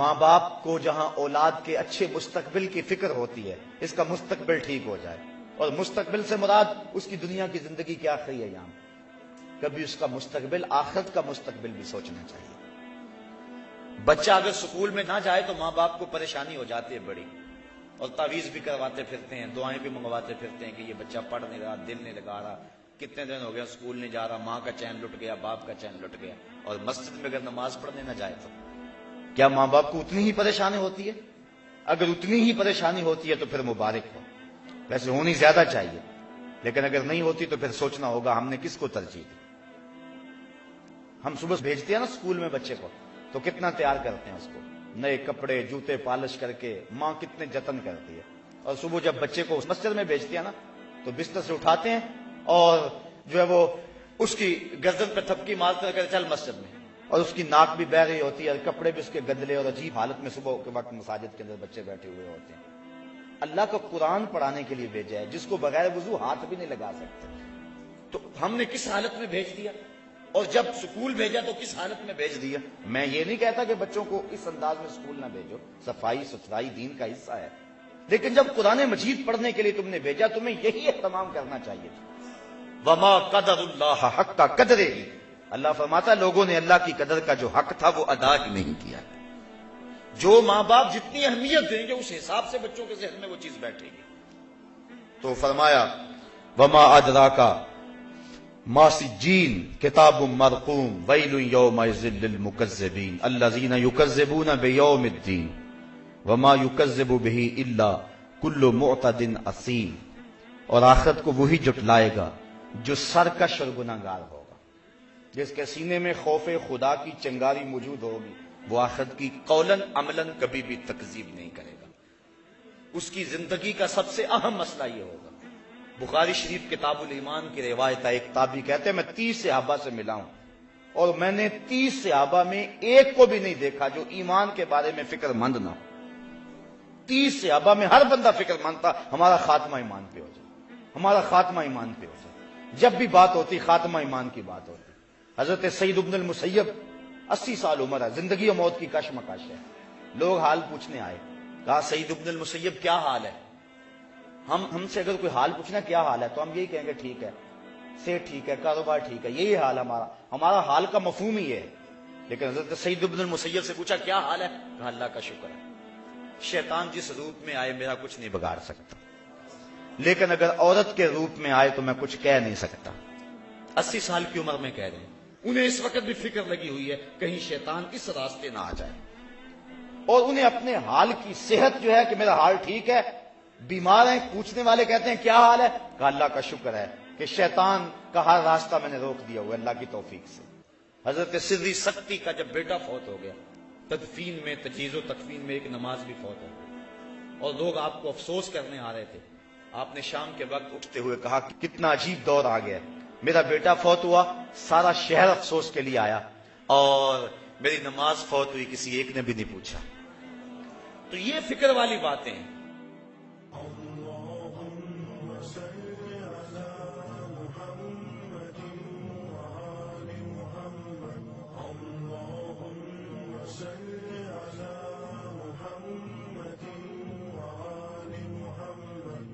ماں باپ کو جہاں اولاد کے اچھے مستقبل کی فکر ہوتی ہے، اس کا مستقبل ٹھیک ہو جائے، اور مستقبل سے مراد اس کی دنیا کی زندگی کیا آخری ایام، کبھی اس کا مستقبل آخرت کا مستقبل بھی سوچنا چاہیے۔ بچہ اگر سکول میں نہ جائے تو ماں باپ کو پریشانی ہو جاتی ہے بڑی، اور تعویذ بھی کرواتے پھرتے ہیں، دعائیں بھی منگواتے پھرتے ہیں کہ یہ بچہ پڑھ نہیں رہا، دل نہیں لگا رہا، کتنے دن ہو گیا اسکول نہیں جا رہا، ماں کا چین لٹ گیا، باپ کا چین لٹ گیا۔ اور مسجد میں اگر نماز پڑھنے نہ جائے تو کیا ماں باپ کو اتنی ہی پریشانی ہوتی ہے؟ اگر اتنی ہی پریشانی ہوتی ہے تو پھر مبارک ہو، ویسے ہونی زیادہ چاہیے، لیکن اگر نہیں ہوتی تو پھر سوچنا ہوگا ہم نے کس کو ترجیح دی۔ ہم صبح بھیجتے ہیں نا اسکول میں بچے کو، تو کتنا تیار کرتے ہیں اس کو، نئے کپڑے جوتے پالش کر کے، ماں کتنے جتن کرتی ہے، اور صبح جب بچے کو مسجد میں بھیجتے ہیں نا تو بستر سے اٹھاتے ہیں اور جو ہے وہ اس کی گردن پہ تھپکی مارتے ہیں کہ چل مسجد میں، اور اس کی ناک بھی بہہ رہی ہوتی ہے اور کپڑے بھی اس کے گندلے اور عجیب حالت میں صبح کے وقت مساجد کے اندر بچے بیٹھے ہوئے ہوتے ہیں۔ اللہ کا قرآن پڑھانے کے لیے بھیجا ہے جس کو بغیر وضو ہاتھ بھی نہیں لگا سکتے، تو ہم نے کس حالت میں بھیج دیا، اور جب سکول بھیجا تو کس حالت میں بھیج دیا۔ میں یہ نہیں کہتا کہ بچوں کو اس انداز میں سکول نہ بھیجو، صفائی ستھرائی دین کا حصہ ہے، لیکن جب قرآن مجید پڑھنے کے لیے تم نے بھیجا تمہیں یہی اہتمام کرنا چاہیے تھا۔ وما قدر اللہ حق قدرہ، اللہ فرماتا لوگوں نے اللہ کی قدر کا جو حق تھا وہ ادا ہی نہیں کیا۔ جو ماں باپ جتنی اہمیت دیں گے اس حساب سے بچوں کے ذہن میں وہ چیز بیٹھے گی۔ تو فرمایا وما ادراک ما سجین کتاب مرقوم ویل یومئذ للمکذبین الذین یکذبون بیوم الدین وما یکذب بہ الا کل معتد اثیم، اور آخرت کو وہی جٹلائے گا جو سرکش اور گناہگار ہوگا، جس کے سینے میں خوف خدا کی چنگاری موجود ہوگی، وہ آخرت کی قولاً عملاً کبھی بھی تکذیب نہیں کرے گا۔ اس کی زندگی کا سب سے اہم مسئلہ یہ ہوگا۔ بخاری شریف کتاب الایمان کی روایت ہے، ایک تابعی کہتے ہیں میں 30 صحابہ سے ملا ہوں اور میں نے 30 صحابہ میں ایک کو بھی نہیں دیکھا جو ایمان کے بارے میں فکر مند نہ ہو۔ 30 صحابہ میں ہر بندہ فکر مند تھا ہمارا خاتمہ ایمان پہ ہو جائے، ہمارا خاتمہ ایمان پہ ہو جائے۔ جب بھی بات ہوتی خاتمہ ایمان کی بات ہوتی۔ حضرت سعید بن المسیب 80 سال عمر ہے، زندگی و موت کی کشمکش ہے، لوگ حال پوچھنے آئے، کہا سعید بن المسیب کیا حال ہے؟ ہم سے اگر کوئی حال پوچھنا کیا حال ہے تو ہم یہی کہیں گے ٹھیک ہے، سے ٹھیک ہے، کاروبار ٹھیک ہے، یہی حال ہمارا حال کا مفہوم ہی ہے۔ لیکن حضرت سعید بن المسیب سے پوچھا کیا حال ہے؟ کہا اللہ کا شکر ہے، شیطان جس روپ میں آئے میرا کچھ نہیں بگاڑ سکتا، لیکن اگر عورت کے روپ میں آئے تو میں کچھ کہہ نہیں سکتا۔ 80 سال کی عمر میں کہہ رہے ہیں، انہیں اس وقت بھی فکر لگی ہوئی ہے کہیں شیطان اس راستے نہ آ جائے، اور انہیں اپنے حال کی صحت جو ہے کہ میرا حال ٹھیک ہے، بیمار ہیں، پوچھنے والے کہتے ہیں کیا حال ہے؟ کہا اللہ کا شکر ہے کہ شیطان کا ہر راستہ میں نے روک دیا ہوا اللہ کی توفیق سے۔ حضرت سری سکتی کا جب بیٹا فوت ہو گیا، تدفین میں تجہیز و تکفین میں ایک نماز بھی فوت ہو گئی، اور لوگ آپ کو افسوس کرنے آ رہے تھے۔ آپ نے شام کے وقت اٹھتے ہوئے کہا کہ کتنا عجیب دور آ گیا، میرا بیٹا فوت ہوا، سارا شہر افسوس کے لیے آیا، اور میری نماز فوت ہوئی کسی ایک نے بھی نہیں پوچھا۔ تو یہ فکر والی باتیں ہیں۔